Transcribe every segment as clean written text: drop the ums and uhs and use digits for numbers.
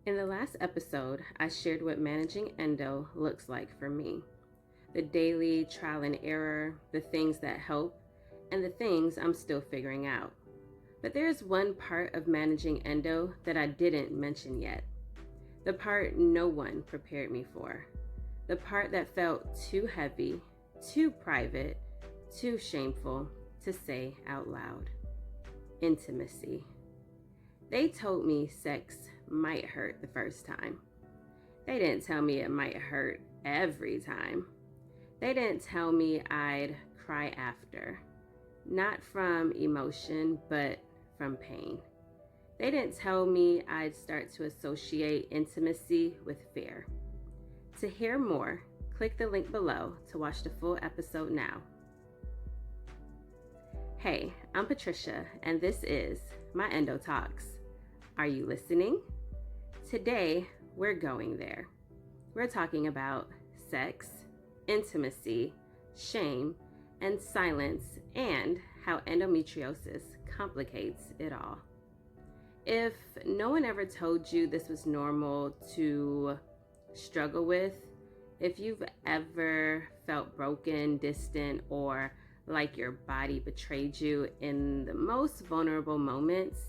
In the last episode, I shared what managing endo looks like for me. The daily trial and error, the things that help, and the things I'm still figuring out. But there's one part of managing endo that I didn't mention yet. The part no one prepared me for. The part that felt too heavy, too private, too shameful to say out loud. Intimacy. They told me sex might hurt the first time. They didn't tell me it might hurt every time. They didn't tell me I'd cry after. Not from emotion, but from pain. They didn't tell me I'd start to associate intimacy with fear. To hear more, click the link below to watch the full episode now. Hey, I'm Patricia, and this is my Endo Talks. Are you listening? Today, we're going there. We're talking about sex, intimacy, shame, and silence, and how endometriosis complicates it all. If no one ever told you this was normal to struggle with, if you've ever felt broken, distant, or like your body betrayed you in the most vulnerable moments,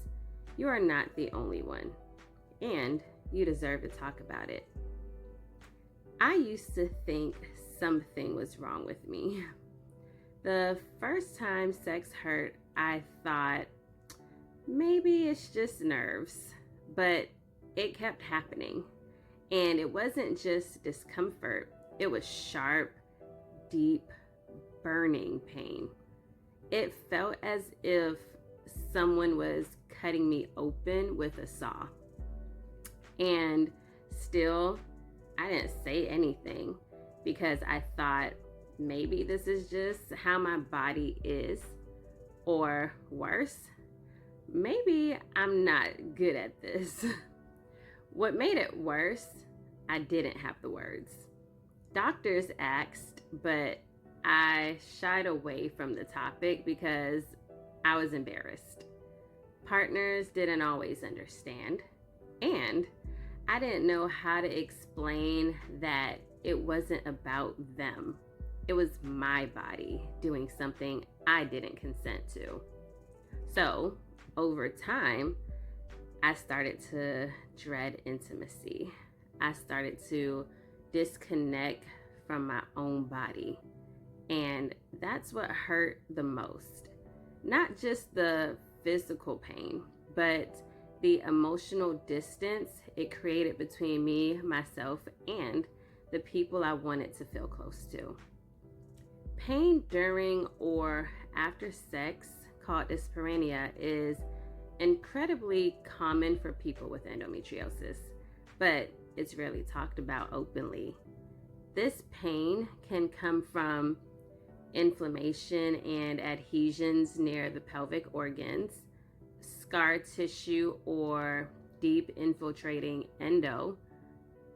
you are not the only one, and you deserve to talk about it. I used to think something was wrong with me. The first time sex hurt, I thought maybe it's just nerves, but it kept happening. And it wasn't just discomfort, it was sharp, deep, burning pain. It felt as if someone was cutting me open with a saw. And still, I didn't say anything because I thought maybe this is just how my body is, or worse, maybe I'm not good at this. What made it worse, I didn't have the words. Doctors asked, but I shied away from the topic because I was embarrassed. Partners didn't always understand, and I didn't know how to explain that it wasn't about them. It was my body doing something I didn't consent to. So, over time, I started to dread intimacy. I started to disconnect from my own body. And that's what hurt the most. Not just the physical pain, but the emotional distance it created between me, myself, and the people I wanted to feel close to. Pain during or after sex, called dyspareunia, is incredibly common for people with endometriosis, but it's rarely talked about openly. This pain can come from inflammation and adhesions near the pelvic organs, scar tissue or deep infiltrating endo,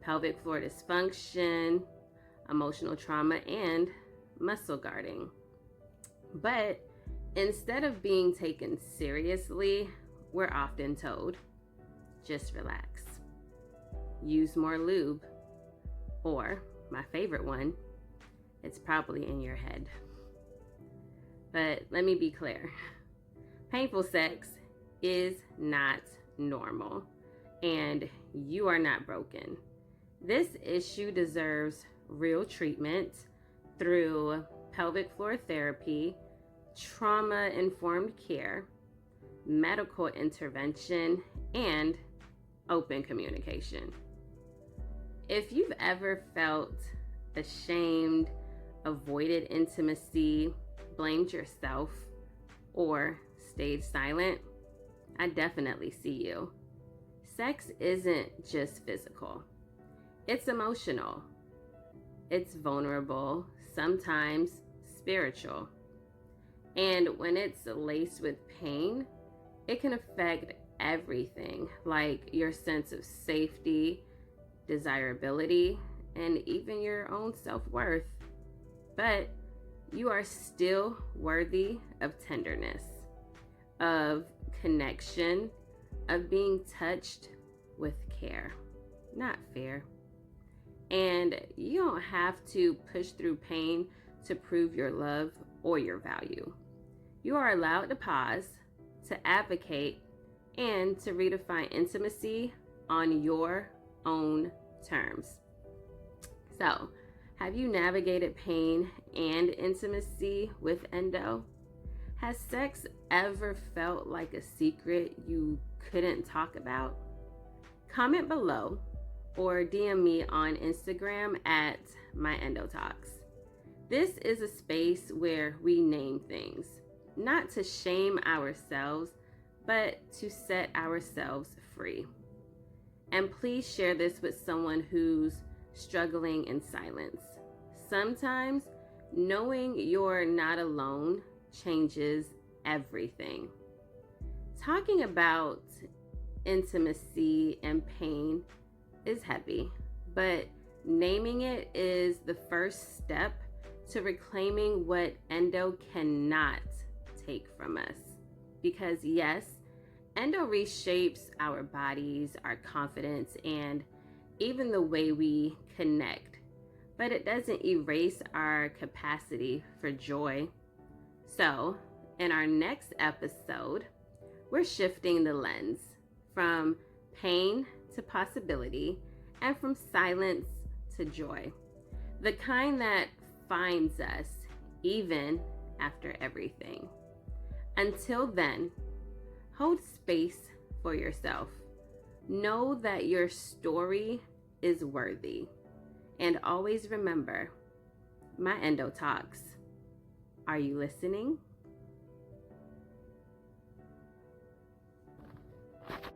pelvic floor dysfunction, emotional trauma, and muscle guarding. But instead of being taken seriously, we're often told, just relax, use more lube, or my favorite one, it's probably in your head. But let me be clear, painful sex is not normal, and you are not broken. This issue deserves real treatment through pelvic floor therapy, trauma-informed care, medical intervention, and open communication. If you've ever felt ashamed, avoided intimacy, blamed yourself, or stayed silent, I definitely see you. Sex isn't just physical. It's emotional. It's vulnerable, sometimes spiritual. And when it's laced with pain, it can affect everything, like your sense of safety, desirability, and even your own self-worth. But you are still worthy of tenderness, of connection, of being touched with care. not fair. And you don't have to push through pain to prove your love or your value. You are allowed to pause, to advocate, and to redefine intimacy on your own terms. So, have you navigated pain and intimacy with Endo? Has sex ever felt like a secret you couldn't talk about? Comment below or DM me on Instagram at @MyEndoTalks. This is a space where we name things, not to shame ourselves, but to set ourselves free. And please share this with someone who's struggling in silence. Sometimes knowing you're not alone changes everything. Talking about intimacy and pain is heavy, but naming it is the first step to reclaiming what Endo cannot take from us. Because yes, Endo reshapes our bodies, our confidence, and even the way we connect, but it doesn't erase our capacity for joy. So, in our next episode, we're shifting the lens from pain to possibility and from silence to joy. The kind that finds us even after everything. Until then, hold space for yourself. Know that your story is worthy. And always remember, my Endo Talks. Are you listening?